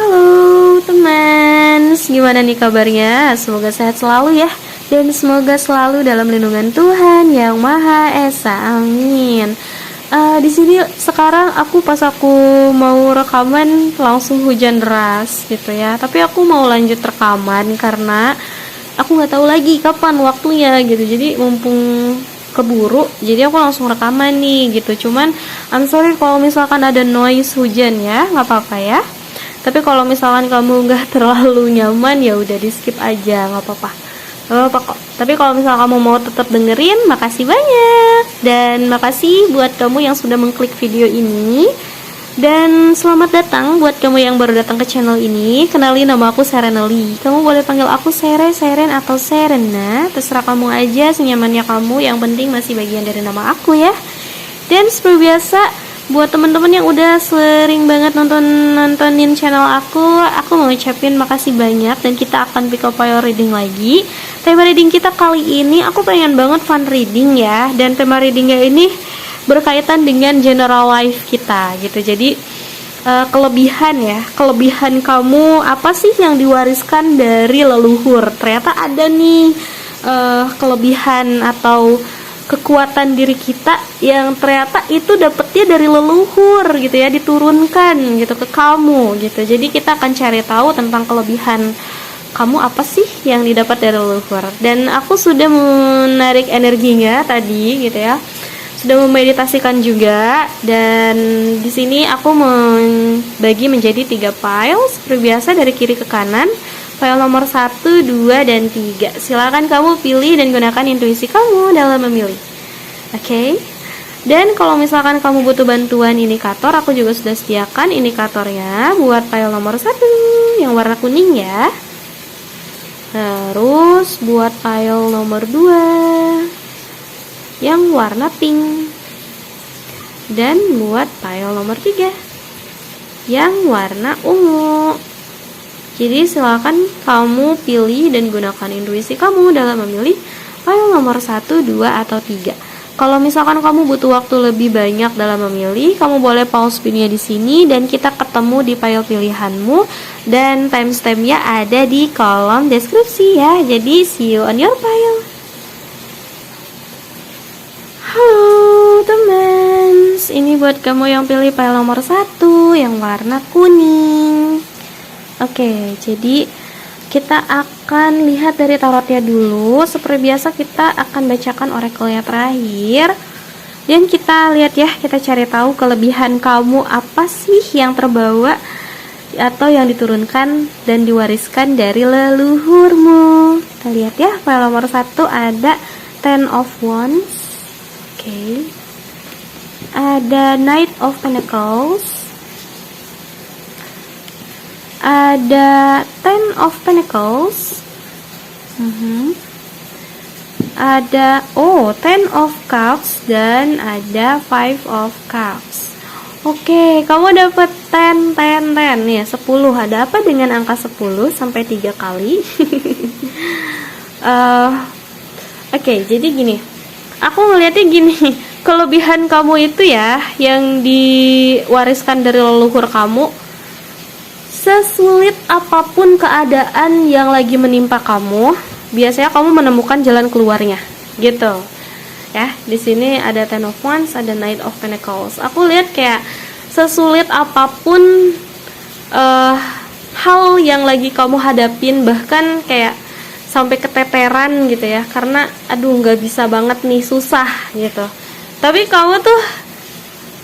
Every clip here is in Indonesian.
Halo teman, gimana nih kabarnya? Semoga sehat selalu ya, dan semoga selalu dalam lindungan Tuhan Yang Maha Esa. Amin. Di sini sekarang pas aku mau rekaman langsung hujan deras gitu ya. Tapi aku mau lanjut rekaman karena aku nggak tahu lagi kapan waktunya gitu. Jadi mumpung keburu, jadi aku langsung rekaman nih gitu. Cuman I'm sorry kalau misalkan ada noise hujan ya, nggak apa-apa ya. Tapi kalau misalkan kamu nggak terlalu nyaman ya udah di skip aja, nggak apa-apa. Nggak apa-apa kok. Tapi kalau misalkan kamu mau tetap dengerin, makasih banyak. Dan makasih buat kamu yang sudah mengklik video ini. Dan selamat datang buat kamu yang baru datang ke channel ini. Kenalin, nama aku Serenely. Kamu boleh panggil aku Sere, Seren, atau Serena. Terserah kamu aja, senyamannya kamu. Yang penting masih bagian dari nama aku ya. Dan seperti biasa, buat teman-teman yang udah sering banget nontonin channel aku mau ucapin makasih banyak. Dan kita akan pick up file reading lagi. Tema reading kita kali ini aku pengen banget fun reading ya. Dan tema readingnya ini berkaitan dengan general life kita gitu. Jadi kelebihan kamu apa sih yang diwariskan dari leluhur. Ternyata ada nih kelebihan atau kekuatan diri kita yang ternyata itu dapetnya dari leluhur gitu ya, diturunkan gitu ke kamu gitu. Jadi kita akan cari tahu tentang kelebihan kamu apa sih yang didapat dari leluhur. Dan aku sudah menarik energinya tadi gitu ya, sudah memeditasikan juga. Dan di sini aku membagi menjadi 3 file seperti biasa dari kiri ke kanan. File nomor 1, 2, dan 3. Silakan kamu pilih dan gunakan intuisi kamu dalam memilih. Oke. Dan kalau misalkan kamu butuh bantuan indikator, aku juga sudah sediakan indikatornya buat file nomor 1 yang warna kuning ya. Terus buat file nomor 2 yang warna pink. Dan buat file nomor 3 yang warna ungu. Jadi silakan kamu pilih dan gunakan intuisi kamu dalam memilih file nomor 1, 2, atau 3. Kalau misalkan kamu butuh waktu lebih banyak dalam memilih, kamu boleh pause videonya di sini dan kita ketemu di file pilihanmu. Dan timestampnya ada di kolom deskripsi ya. Jadi see you on your file. Halo teman, ini buat kamu yang pilih file nomor 1 yang warna kuning. Oke, jadi kita akan lihat dari tarotnya dulu. Seperti biasa kita akan bacakan orakelnya terakhir. Dan kita lihat ya, kita cari tahu kelebihan kamu apa sih yang terbawa atau yang diturunkan dan diwariskan dari leluhurmu. Kita lihat ya, file nomor 1 ada Ten of Wands. Oke. Ada Knight of Pentacles. Ada Ten of Pentacles. Ada Ten of Cups dan ada Five of Cups. Oke, kamu dapat 10 nih, 10. Ada apa dengan angka 10 sampai 3 kali? Oke, jadi gini. Aku ngeliatnya gini, kelebihan kamu itu ya yang diwariskan dari leluhur kamu. Sesulit apapun keadaan yang lagi menimpa kamu, biasanya kamu menemukan jalan keluarnya, gitu. Ya, di sini ada Ten of Wands, ada Knight of Pentacles. Aku lihat kayak sesulit apapun hal yang lagi kamu hadapin, bahkan kayak sampai keteteran gitu ya, karena aduh nggak bisa banget nih, susah gitu. Tapi kamu tuh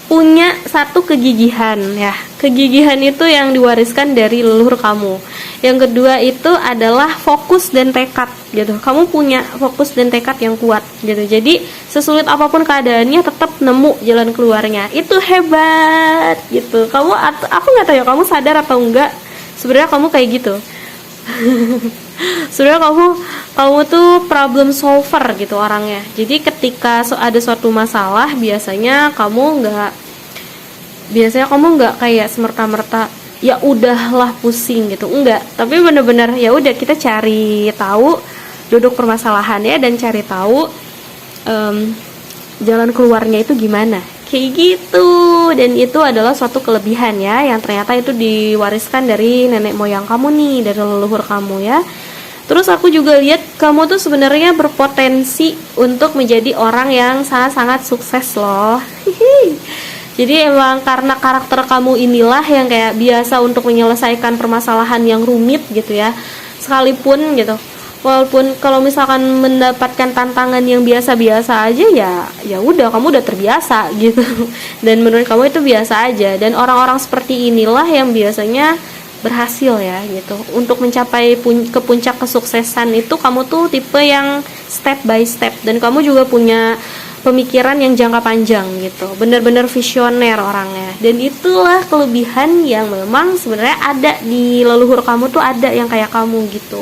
punya satu kegigihan ya. Kegigihan itu yang diwariskan dari leluhur kamu. Yang kedua itu adalah fokus dan tekad gitu. Kamu punya fokus dan tekad yang kuat gitu. Jadi sesulit apapun keadaannya tetap nemu jalan keluarnya. Itu hebat gitu. Aku nggak tahu ya kamu sadar atau enggak. Sebenarnya kamu kayak gitu. Sebenarnya kamu tuh problem solver gitu orangnya. Jadi ketika ada suatu masalah, biasanya kamu nggak kayak semerta-merta ya udahlah pusing gitu, enggak. Tapi bener-bener ya udah, kita cari tahu duduk permasalahannya dan cari tahu jalan keluarnya itu gimana kayak gitu. Dan itu adalah suatu kelebihan ya, yang ternyata itu diwariskan dari nenek moyang kamu nih, dari leluhur kamu ya. Terus aku juga lihat kamu tuh sebenarnya berpotensi untuk menjadi orang yang sangat-sangat sukses loh. Jadi emang karena karakter kamu inilah yang kayak biasa untuk menyelesaikan permasalahan yang rumit gitu ya. Sekalipun gitu, walaupun kalau misalkan mendapatkan tantangan yang biasa-biasa aja ya udah, kamu udah terbiasa gitu. Dan menurut kamu itu biasa aja. Dan orang-orang seperti inilah yang biasanya berhasil ya gitu. Untuk mencapai ke puncak kesuksesan itu kamu tuh tipe yang step by step, dan kamu juga punya pemikiran yang jangka panjang gitu, bener-bener visioner orangnya. Dan itulah kelebihan yang memang sebenarnya ada di leluhur kamu tuh, ada yang kayak kamu gitu,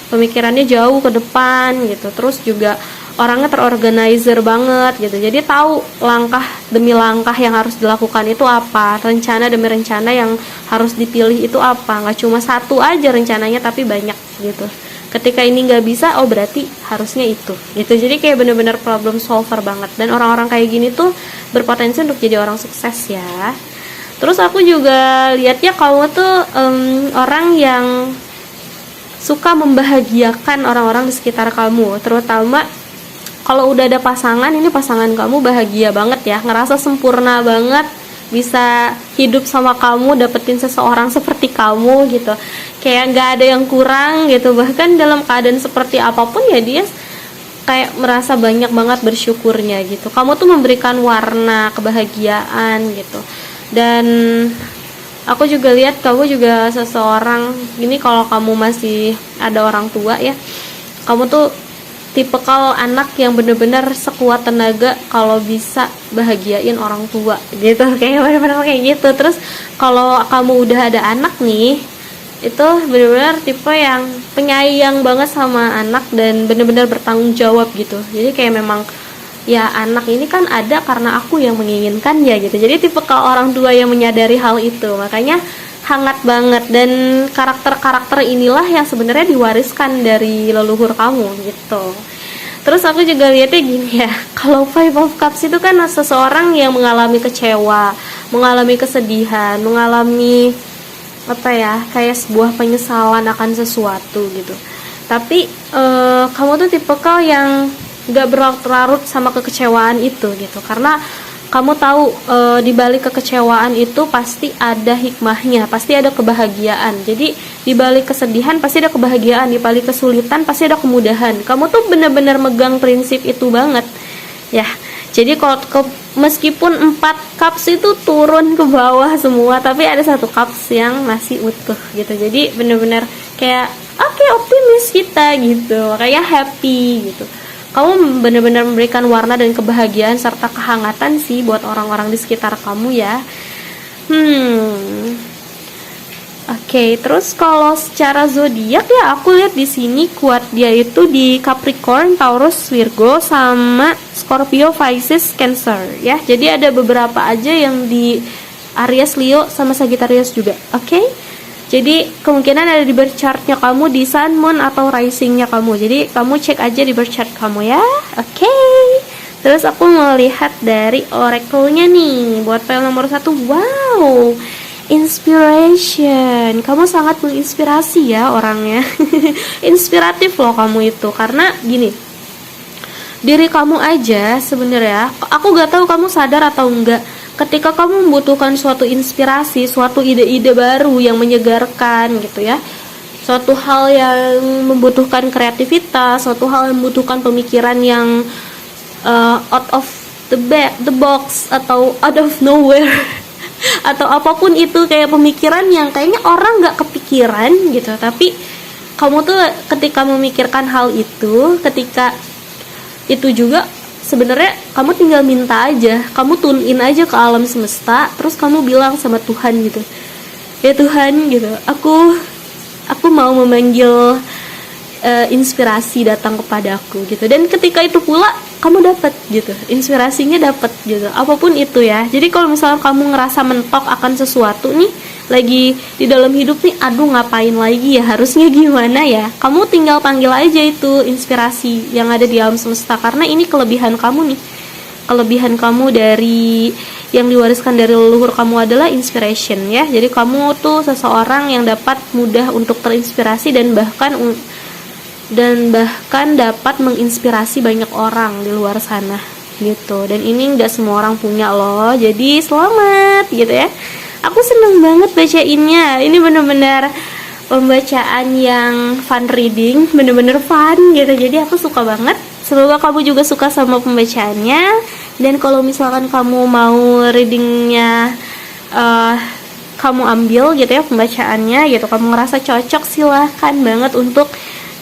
pemikirannya jauh ke depan gitu. Terus juga orangnya terorganizer banget gitu, jadi tahu langkah demi langkah yang harus dilakukan itu apa, rencana demi rencana yang harus dipilih itu apa. Nggak cuma satu aja rencananya tapi banyak gitu. Ketika ini nggak bisa, oh berarti harusnya itu gitu. Jadi kayak bener-bener problem solver banget. Dan orang-orang kayak gini tuh berpotensi untuk jadi orang sukses ya. Terus aku juga lihatnya kamu tuh orang yang suka membahagiakan orang-orang di sekitar kamu, terutama kalau udah ada pasangan. Ini pasangan kamu bahagia banget ya, ngerasa sempurna banget bisa hidup sama kamu, dapetin seseorang seperti kamu gitu, kayak nggak ada yang kurang gitu. Bahkan dalam keadaan seperti apapun ya dia kayak merasa banyak banget bersyukurnya gitu. Kamu tuh memberikan warna kebahagiaan gitu. Dan aku juga lihat kamu juga seseorang ini, kalau kamu masih ada orang tua ya, kamu tuh tipikal anak yang bener-bener sekuat tenaga kalau bisa bahagiain orang tua gitu, kayak bener-bener kayak gitu. Terus kalau kamu udah ada anak nih, itu bener-bener tipe yang penyayang banget sama anak dan bener-bener bertanggung jawab gitu. Jadi kayak memang ya anak ini kan ada karena aku yang menginginkan ya gitu. Jadi tipikal orang tua yang menyadari hal itu, makanya hangat banget. Dan karakter-karakter inilah yang sebenarnya diwariskan dari leluhur kamu gitu. Terus aku juga lihatnya gini ya, kalau Five of Cups itu kan seseorang yang mengalami kecewa, mengalami kesedihan, mengalami apa ya, kayak sebuah penyesalan akan sesuatu gitu. Tapi kamu tuh tipikal yang gak berlarut-larut sama kekecewaan itu gitu, karena kamu tahu di balik kekecewaan itu pasti ada hikmahnya, pasti ada kebahagiaan. Jadi di balik kesedihan pasti ada kebahagiaan, di balik kesulitan pasti ada kemudahan. Kamu tuh benar-benar megang prinsip itu banget ya. Jadi kalau meskipun 4 cups itu turun ke bawah semua, tapi ada 1 cups yang masih utuh gitu. Jadi benar-benar kayak oke, optimis kita gitu, kayak happy gitu. Kamu benar-benar memberikan warna dan kebahagiaan serta kehangatan sih buat orang-orang di sekitar kamu ya. Oke, terus kalau secara zodiak ya aku lihat di sini kuat dia itu di Capricorn, Taurus, Virgo, sama Scorpio, Pisces, Cancer ya. Jadi ada beberapa aja yang di Aries, Leo, sama Sagittarius juga. Oke. Jadi kemungkinan ada di birth chartnya kamu, di Sun, Moon, atau risingnya kamu. Jadi kamu cek aja di birth chart kamu ya. Oke. Terus aku mau lihat dari oracle-nya nih. Buat file nomor 1. Wow, inspiration. Kamu sangat menginspirasi ya orangnya. Inspiratif loh kamu itu. Karena gini, diri kamu aja sebenarnya, aku gak tahu kamu sadar atau enggak, ketika kamu membutuhkan suatu inspirasi, suatu ide-ide baru yang menyegarkan gitu ya, suatu hal yang membutuhkan kreativitas, suatu hal yang membutuhkan pemikiran yang out of the box atau out of nowhere atau apapun itu, kayak pemikiran yang kayaknya orang gak kepikiran gitu, tapi kamu tuh ketika memikirkan hal itu, ketika itu juga sebenarnya kamu tinggal minta aja, kamu tune in aja ke alam semesta, terus kamu bilang sama Tuhan gitu, ya Tuhan gitu, aku mau memanggil inspirasi datang kepadaku gitu. Dan ketika itu pula kamu dapat gitu, inspirasinya dapat gitu, apapun itu ya. Jadi kalau misalnya kamu ngerasa mentok akan sesuatu nih, lagi di dalam hidup nih, aduh ngapain lagi ya, harusnya gimana ya, kamu tinggal panggil aja itu inspirasi yang ada di alam semesta, karena ini kelebihan kamu nih. kelebihan kamu dari yang diwariskan dari leluhur kamu adalah inspiration ya. Jadi kamu tuh seseorang yang dapat mudah untuk terinspirasi dan bahkan dapat menginspirasi banyak orang di luar sana gitu. Dan ini nggak semua orang punya loh. Jadi selamat gitu ya. Aku seneng banget bacainnya. Ini bener-bener pembacaan yang fun reading, bener-bener fun gitu. Jadi aku suka banget. Semoga kamu juga suka sama pembacaannya. Dan kalau misalkan kamu mau readingnya kamu ambil gitu ya pembacaannya gitu, kamu ngerasa cocok, silahkan banget untuk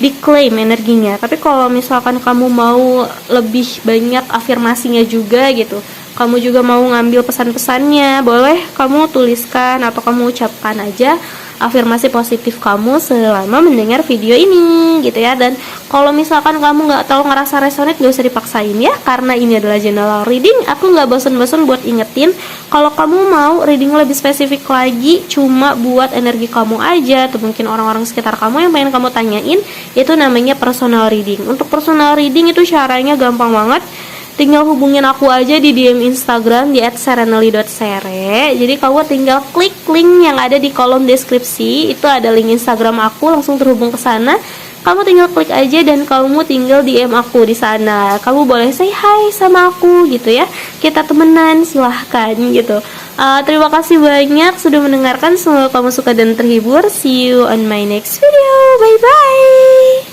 diklaim energinya. Tapi kalau misalkan kamu mau lebih banyak afirmasinya juga gitu, kamu juga mau ngambil pesan-pesannya, boleh kamu tuliskan atau kamu ucapkan aja afirmasi positif kamu selama mendengar video ini gitu ya. Dan kalau misalkan kamu nggak tahu ngerasa resonate, gak usah dipaksain ya, karena ini adalah general reading. Aku nggak bosan-bosan buat ingetin kalau kamu mau reading lebih spesifik lagi, cuma buat energi kamu aja atau mungkin orang-orang sekitar kamu yang pengen kamu tanyain, itu namanya personal reading. Untuk personal reading itu caranya gampang banget. Tinggal hubungin aku aja di DM Instagram di @serenely.sere. Jadi kamu tinggal klik link yang ada di kolom deskripsi. Itu ada link Instagram aku, langsung terhubung ke sana. Kamu tinggal klik aja dan kamu tinggal DM aku di sana. Kamu boleh say hi sama aku gitu ya. Kita temenan, silahkan gitu. Terima kasih banyak sudah mendengarkan. Semoga kamu suka dan terhibur. See you on my next video. Bye bye.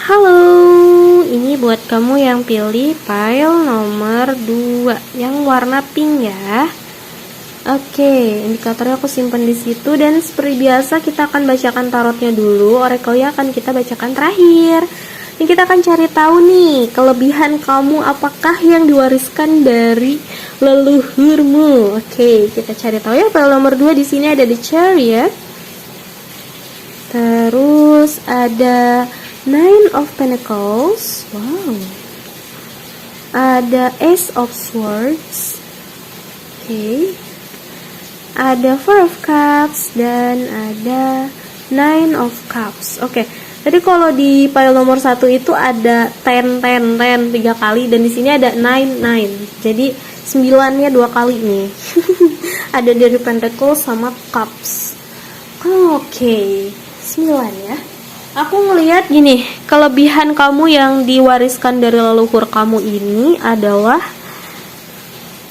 Halo, ini buat kamu yang pilih file nomor 2 yang warna pink ya. Oke, indikatornya aku simpan di situ. Dan seperti biasa kita akan bacakan tarotnya dulu, oracle-nya akan kita bacakan terakhir. Ini kita akan cari tahu nih kelebihan kamu apakah yang diwariskan dari leluhurmu. Oke, kita cari tahu ya. File nomor 2 di sini ada The Chariot. Terus ada Nine of Pentacles. Wow. Ada Ace of Swords. Oke. Ada Four of Cups dan ada Nine of Cups. Oke. Jadi kalau di pile nomor 1 itu ada 10 3 kali dan di sini ada 9. Jadi 9-nya 2 kali nih. Ada dari Pentacles sama Cups. Oke. 9 ya. Aku ngelihat gini, kelebihan kamu yang diwariskan dari leluhur kamu ini adalah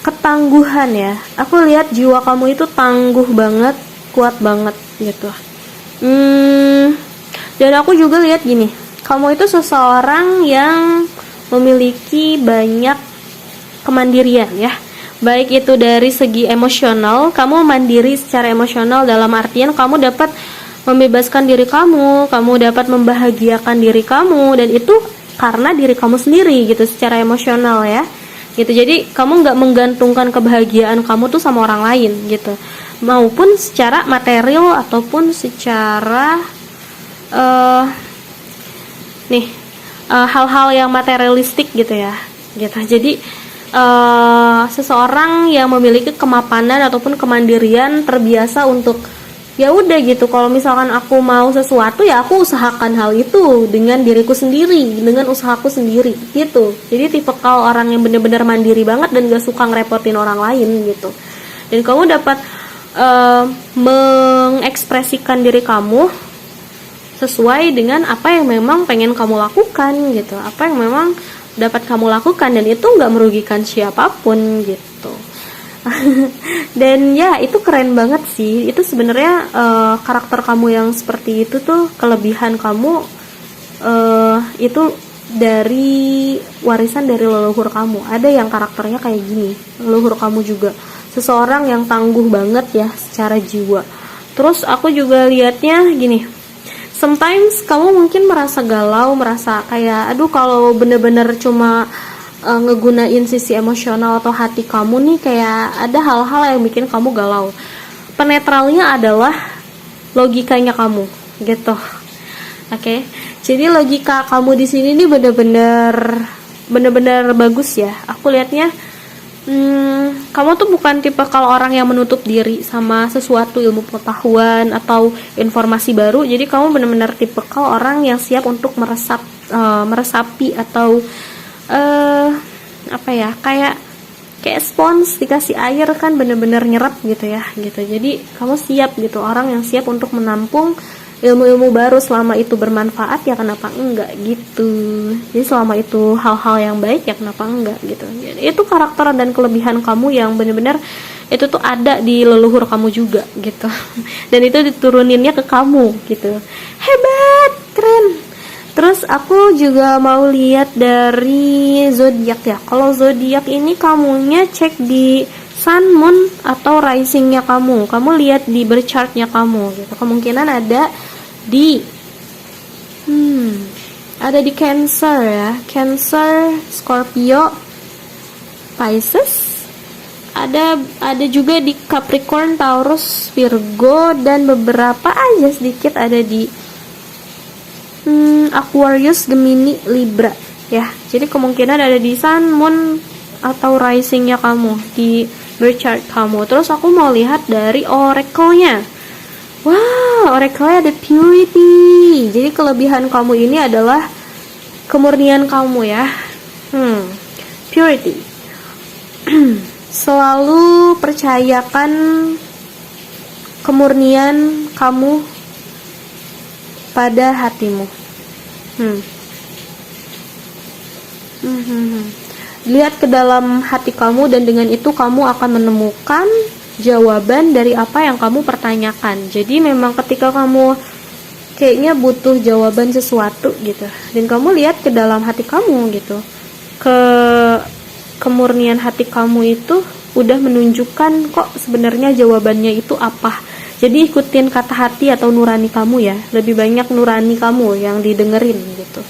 ketangguhan ya. Aku lihat jiwa kamu itu tangguh banget, kuat banget gitu. Dan aku juga lihat gini, kamu itu seseorang yang memiliki banyak kemandirian ya. Baik itu dari segi emosional, kamu mandiri secara emosional dalam artian kamu dapat membebaskan diri kamu dapat membahagiakan diri kamu, dan itu karena diri kamu sendiri gitu secara emosional ya gitu. Jadi kamu nggak menggantungkan kebahagiaan kamu tuh sama orang lain gitu, maupun secara material ataupun secara hal-hal yang materialistik gitu ya gitu. Jadi seseorang yang memiliki kemapanan ataupun kemandirian terbiasa untuk ya udah gitu, kalau misalkan aku mau sesuatu ya aku usahakan hal itu dengan diriku sendiri, dengan usahaku sendiri gitu. Jadi tipikal orang yang benar-benar mandiri banget dan gak suka ngerepotin orang lain gitu. Dan kamu dapat mengekspresikan diri kamu sesuai dengan apa yang memang pengen kamu lakukan gitu, apa yang memang dapat kamu lakukan, dan itu gak merugikan siapapun gitu. Dan ya itu keren banget sih. Itu sebenarnya karakter kamu yang seperti itu tuh kelebihan kamu, itu dari warisan dari leluhur kamu. Ada yang karakternya kayak gini, leluhur kamu juga seseorang yang tangguh banget ya secara jiwa. Terus aku juga liatnya gini, sometimes kamu mungkin merasa galau, merasa kayak aduh kalau bener-bener cuma ngegunain sisi emosional atau hati kamu nih, kayak ada hal-hal yang bikin kamu galau. Penetralnya adalah logikanya kamu gitu. Oke. Jadi logika kamu di sini nih bener-bener bagus ya. Aku lihatnya kamu tuh bukan tipe kalau orang yang menutup diri sama sesuatu ilmu pengetahuan atau informasi baru. Jadi kamu bener-bener tipe kalau orang yang siap untuk meresapi atau apa ya, kayak spons dikasih air kan bener-bener nyerap gitu ya gitu. Jadi kamu siap gitu, orang yang siap untuk menampung ilmu-ilmu baru. Selama itu bermanfaat ya kenapa enggak gitu. Jadi selama itu hal-hal yang baik ya kenapa enggak gitu. Jadi, itu karakter dan kelebihan kamu yang bener-bener itu tuh ada di leluhur kamu juga gitu. Dan itu dituruninnya ke kamu gitu. Hebat, keren. Terus aku juga mau lihat dari zodiak ya. Kalau zodiak ini kamunya cek di sun, moon, atau risingnya kamu. Kamu lihat di birth chartnya kamu gitu. Kemungkinan ada di Cancer ya. Cancer, Scorpio, Pisces. Ada juga di Capricorn, Taurus, Virgo, dan beberapa aja sedikit ada di Aquarius, Gemini, Libra ya. Jadi kemungkinan ada di sun, moon, atau risingnya kamu di birth chart kamu. Terus aku mau lihat dari oracle-nya. Wow, oracle-nya ada purity. Jadi kelebihan kamu ini adalah kemurnian kamu ya. Purity. Selalu percayakan kemurnian kamu pada hatimu. Lihat ke dalam hati kamu dan dengan itu kamu akan menemukan jawaban dari apa yang kamu pertanyakan. Jadi memang ketika kamu kayaknya butuh jawaban sesuatu gitu, dan kamu lihat ke dalam hati kamu gitu, kemurnian hati kamu itu udah menunjukkan kok sebenarnya jawabannya itu apa. Jadi ikutin kata hati atau nurani kamu ya. Lebih banyak nurani kamu yang didengerin gitu.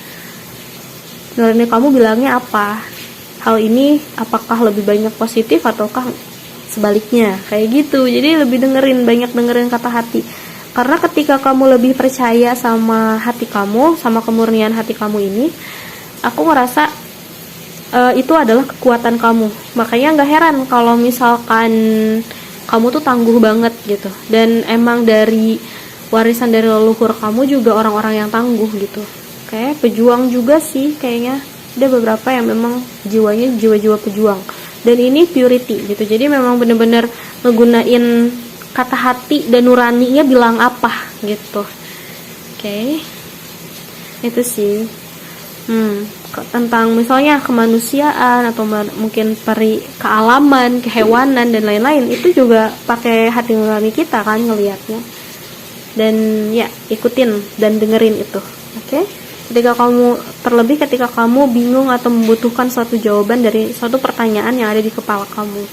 Nurani kamu bilangnya apa? Hal ini apakah lebih banyak positif ataukah sebaliknya? Kayak gitu. Jadi lebih banyak dengerin kata hati. Karena ketika kamu lebih percaya sama hati kamu, sama kemurnian hati kamu ini, aku ngerasa itu adalah kekuatan kamu. Makanya gak heran kalau misalkan kamu tuh tangguh banget gitu. Dan emang dari warisan dari leluhur kamu juga orang-orang yang tangguh gitu. Kayak pejuang juga sih kayaknya. Ada beberapa yang memang jiwanya jiwa-jiwa pejuang. Dan ini purity gitu. Jadi memang bener-bener ngegunain kata hati dan nuraninya bilang apa gitu. Oke. Itu sih. Tentang misalnya kemanusiaan atau mungkin kealaman, kehewanan dan lain-lain, itu juga pakai hati nurani kita kan ngelihatnya. Dan ya ikutin dan dengerin itu. Oke? Ketika kamu bingung atau membutuhkan suatu jawaban dari suatu pertanyaan yang ada di kepala kamu.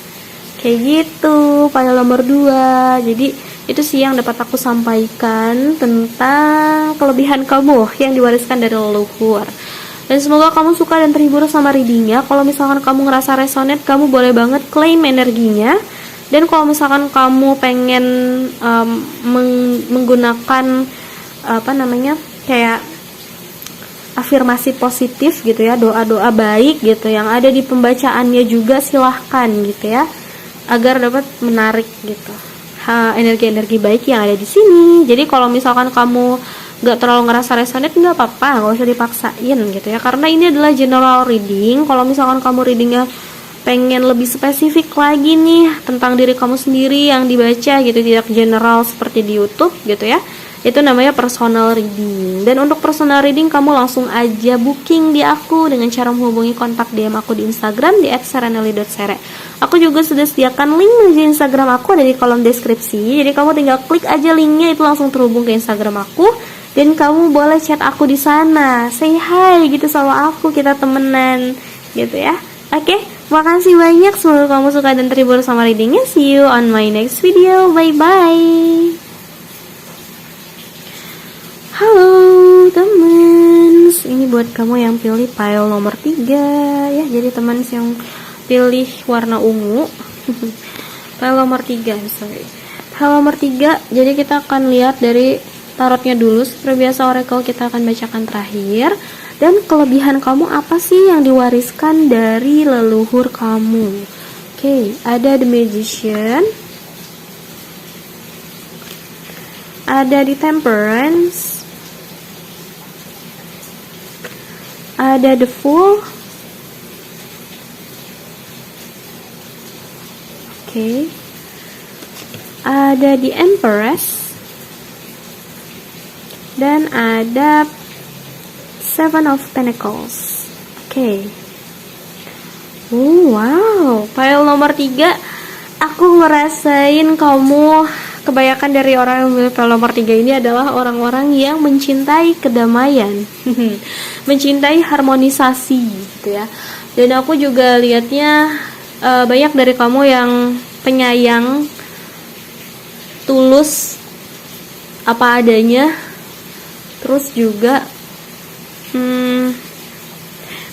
Kayak gitu, pada nomor 2. Jadi itu sih yang dapat aku sampaikan tentang kelebihan kamu yang diwariskan dari leluhur. Dan semoga kamu suka dan terhibur sama readingnya. Kalau misalkan kamu ngerasa resonate, kamu boleh banget claim energinya. Dan kalau misalkan kamu pengen menggunakan kayak afirmasi positif gitu ya, doa-doa baik gitu yang ada di pembacaannya juga, silahkan gitu ya, agar dapat menarik gitu energi-energi baik yang ada di sini. Jadi kalau misalkan kamu gak terlalu ngerasa resonate, gak apa-apa, gak usah dipaksain gitu ya, karena ini adalah general reading. Kalau misalkan kamu readingnya pengen lebih spesifik lagi nih tentang diri kamu sendiri yang dibaca gitu, tidak general seperti di YouTube gitu ya, itu namanya personal reading. Dan untuk personal reading kamu langsung aja booking di aku dengan cara menghubungi kontak DM aku di Instagram di @serenely.sere. Aku juga sudah sediakan link menuju Instagram aku ada di kolom deskripsi. Jadi kamu tinggal klik aja linknya, itu langsung terhubung ke Instagram aku. Dan kamu boleh chat aku di sana, say hi gitu sama aku, kita temenan gitu ya. Oke, makasih banyak, semoga kamu suka dan terhibur sama readingnya. See you on my next video, bye bye. Halo teman, ini buat kamu yang pilih pile nomor 3 ya. Jadi teman yang pilih warna ungu pile nomor 3, sorry, pile nomor 3. Jadi kita akan lihat dari tarotnya dulu. Seperti biasa oracle kita akan bacakan terakhir. Dan kelebihan kamu apa sih yang diwariskan dari leluhur kamu? Oke, ada The Magician, ada di Temperance, ada The Fool, Oke. Ada di Empress. Dan ada Seven of Pentacles. Oke. Wow, pile nomor 3. Aku ngerasain kamu, kebanyakan dari orang yang memilih pile nomor 3 ini adalah orang-orang yang mencintai kedamaian. Mencintai harmonisasi gitu ya. Dan aku juga lihatnya banyak dari kamu yang penyayang, tulus, apa adanya. Terus juga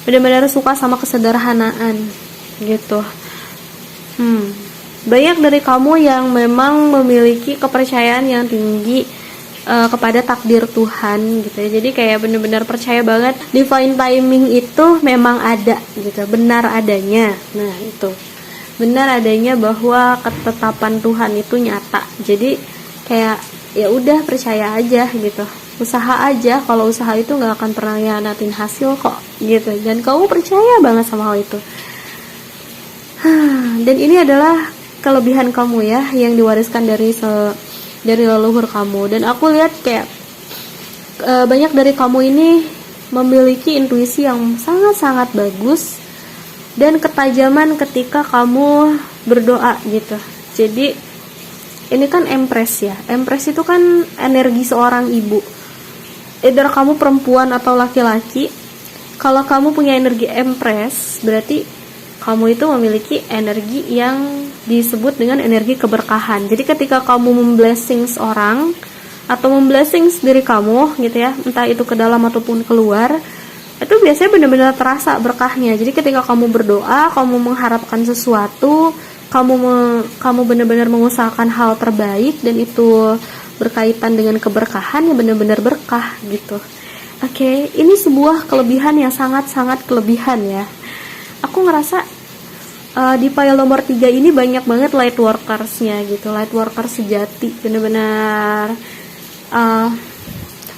benar-benar suka sama kesederhanaan gitu. Banyak dari kamu yang memang memiliki kepercayaan yang tinggi kepada takdir Tuhan gitu ya. Jadi kayak benar-benar percaya banget divine timing itu memang ada gitu, benar adanya. Nah, itu benar adanya bahwa ketetapan Tuhan itu nyata. Jadi kayak ya udah percaya aja gitu, usaha aja. Kalau usaha itu nggak akan pernah ngianatin hasil kok gitu, dan kamu percaya banget sama hal itu. Dan ini adalah kelebihan kamu ya, yang diwariskan dari leluhur kamu. Dan aku lihat kayak banyak dari kamu ini memiliki intuisi yang sangat-sangat bagus dan ketajaman ketika kamu berdoa gitu. Jadi ini kan Empress ya. Empress itu kan energi seorang ibu. Either kamu perempuan atau laki-laki. Kalau kamu punya energi Empress, berarti kamu itu memiliki energi yang disebut dengan energi keberkahan. Jadi ketika kamu memblessings orang atau memblessings diri kamu gitu ya, entah itu ke dalam ataupun keluar, itu biasanya benar-benar terasa berkahnya. Jadi ketika kamu berdoa, kamu mengharapkan sesuatu, kamu benar-benar mengusahakan hal terbaik, dan itu berkaitan dengan keberkahan, ya benar-benar berkah gitu. Oke, ini sebuah kelebihan yang sangat-sangat kelebihan ya. Aku ngerasa di pile nomor 3 ini banyak banget light workers-nya gitu, light workers sejati, benar-benar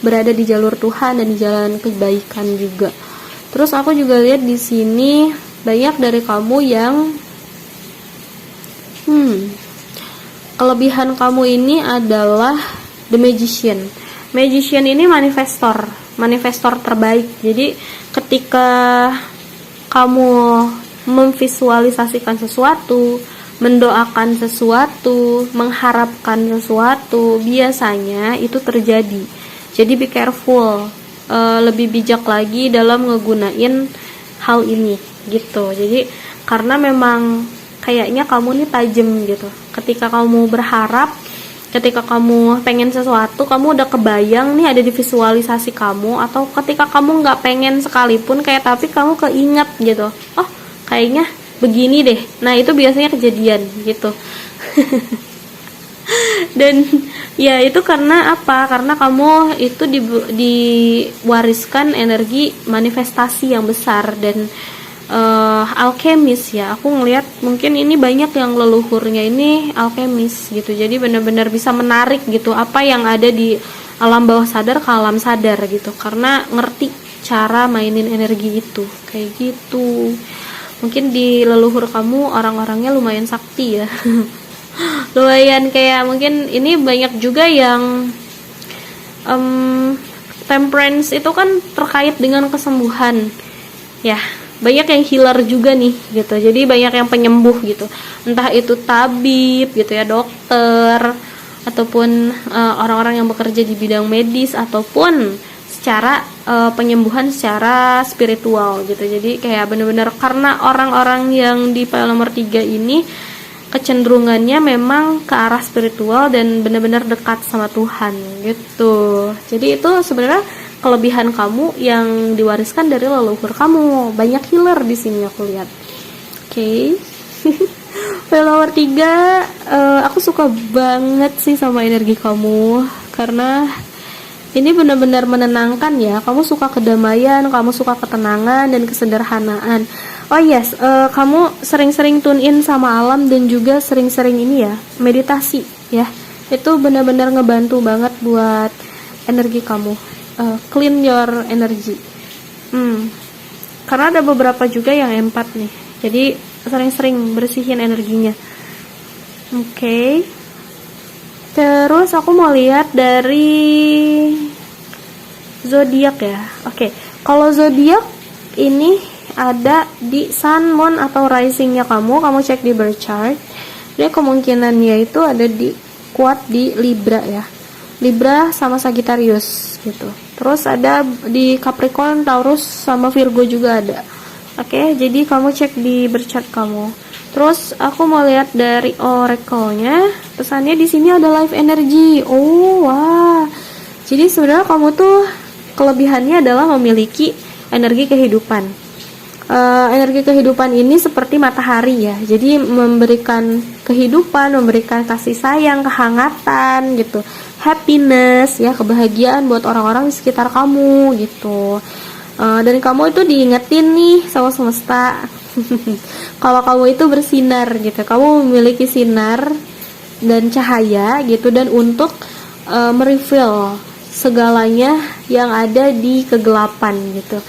berada di jalur Tuhan dan di jalan kebaikan juga. Terus aku juga lihat di sini banyak dari kamu yang kelebihan kamu ini adalah the magician. Magician ini manifestor terbaik. Jadi ketika kamu memvisualisasikan sesuatu, mendoakan sesuatu, mengharapkan sesuatu, biasanya itu terjadi. Jadi be careful, lebih bijak lagi dalam ngegunain hal ini gitu. Jadi karena memang kayaknya kamu nih tajam gitu. Ketika kamu berharap, ketika kamu pengen sesuatu, kamu udah kebayang nih, ada di visualisasi kamu. Atau ketika kamu nggak pengen sekalipun, kayak tapi kamu keinget gitu, oh kayaknya begini deh. Nah itu biasanya kejadian gitu. Dan ya itu karena apa? Karena kamu itu diwariskan energi manifestasi yang besar. Dan alkemis ya, aku ngelihat mungkin ini banyak yang leluhurnya ini alkemis gitu. Jadi benar-benar bisa menarik gitu apa yang ada di alam bawah sadar ke alam sadar gitu, karena ngerti cara mainin energi itu kayak gitu. Mungkin di leluhur kamu orang-orangnya lumayan sakti ya. Lumayan kayak mungkin ini banyak juga yang temperance itu kan terkait dengan kesembuhan ya. Banyak yang healer juga nih gitu. Jadi banyak yang penyembuh gitu. Entah itu tabib gitu ya, dokter, ataupun orang-orang yang bekerja di bidang medis, ataupun secara penyembuhan secara spiritual gitu. Jadi kayak bener-bener karena orang-orang yang di pile nomor 3 ini kecenderungannya memang ke arah spiritual dan benar-benar dekat sama Tuhan gitu. Jadi itu sebenarnya kelebihan kamu yang diwariskan dari leluhur kamu. Banyak healer di sini aku lihat. Oke. File nomor 3, aku suka banget sih sama energi kamu karena ini benar-benar menenangkan ya. Kamu suka kedamaian, kamu suka ketenangan dan kesederhanaan. Oh yes, kamu sering-sering tune in sama alam dan juga sering-sering ini ya, meditasi ya. Itu benar-benar ngebantu banget buat energi kamu. Clean your energy. Karena ada beberapa juga yang empat nih. Jadi sering-sering bersihin energinya. Oke. Terus aku mau lihat dari zodiak ya. Oke. Kalau zodiak ini ada di sun, moon atau risingnya kamu cek di birth chart. Dia kemungkinannya itu ada di kuat di Libra ya. Libra sama Sagittarius gitu. Terus ada di Capricorn, Taurus sama Virgo juga ada. Oke, jadi kamu cek di birth chart kamu. Terus aku mau lihat dari oracle-nya. Pesannya di sini ada life energy. Oh, wah. Jadi sebenarnya kamu tuh kelebihannya adalah memiliki energi kehidupan. Energi kehidupan ini seperti matahari ya. Jadi memberikan kehidupan, memberikan kasih sayang, kehangatan gitu. Happiness ya, kebahagiaan buat orang-orang di sekitar kamu gitu. Dan kamu itu diingetin nih sama semesta kalau kamu itu bersinar gitu, kamu memiliki sinar dan cahaya gitu, dan untuk mereveal segalanya yang ada di kegelapan gitu.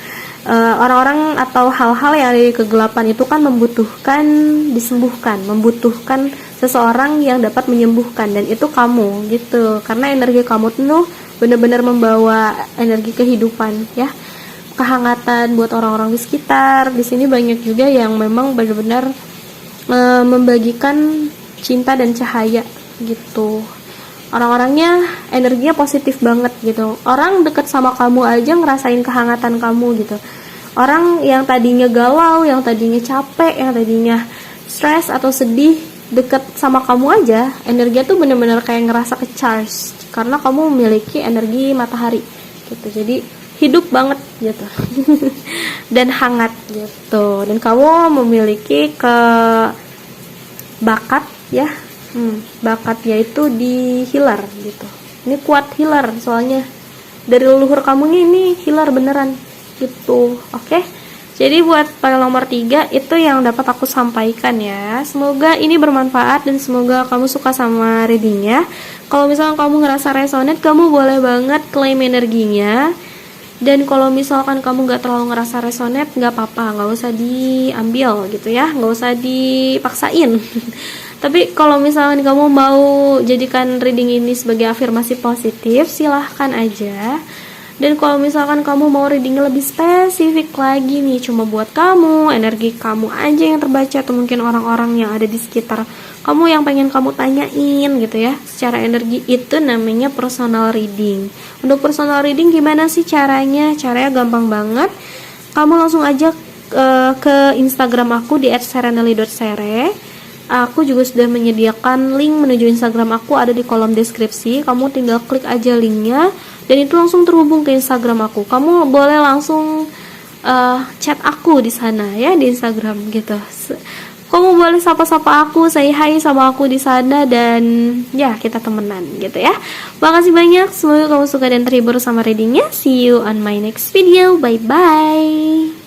Orang-orang atau hal-hal yang ada di kegelapan itu kan membutuhkan disembuhkan, membutuhkan seseorang yang dapat menyembuhkan, dan itu kamu gitu, karena energi kamu tuh benar-benar membawa energi kehidupan ya, kehangatan buat orang-orang di sekitar. Di sini banyak juga yang memang benar-benar membagikan cinta dan cahaya gitu. Orang-orangnya energinya positif banget gitu. Orang dekat sama kamu aja ngerasain kehangatan kamu gitu. Orang yang tadinya galau, yang tadinya capek, yang tadinya stres atau sedih, deket sama kamu aja, energinya tuh bener-bener kayak ngerasa ke-charge karena kamu memiliki energi matahari gitu. Jadi hidup banget gitu dan hangat gitu, dan kamu memiliki bakat ya, bakat yaitu di healer gitu. Ini kuat healer, soalnya dari leluhur kamu ini healer beneran gitu. Oke. Jadi buat pada nomor 3 itu yang dapat aku sampaikan ya. Semoga ini bermanfaat dan semoga kamu suka sama readingnya. Kalau misalnya kamu ngerasa resonate, kamu boleh banget claim energinya. Dan kalau misalkan kamu gak terlalu ngerasa resonate, gak apa-apa, gak usah diambil gitu ya, gak usah dipaksain. Tapi kalau misalkan kamu mau jadikan reading ini sebagai afirmasi positif, silahkan aja. Dan kalau misalkan kamu mau reading lebih spesifik lagi nih, cuma buat kamu, energi kamu aja yang terbaca, atau mungkin orang-orang yang ada di sekitar kamu yang pengen kamu tanyain gitu ya, secara energi, itu namanya personal reading. Untuk personal reading gimana sih caranya? Caranya gampang banget. Kamu langsung aja ke Instagram aku di @serenely.sere. Aku juga sudah menyediakan link menuju Instagram aku, ada di kolom deskripsi. Kamu tinggal klik aja linknya, dan itu langsung terhubung ke Instagram aku. Kamu boleh langsung chat aku di sana ya, di Instagram gitu. Kamu boleh sapa-sapa aku, say hi sama aku di sana, dan ya kita temenan gitu ya. Makasih banyak, semoga kamu suka dan terhibur sama readingnya. See you on my next video, bye bye.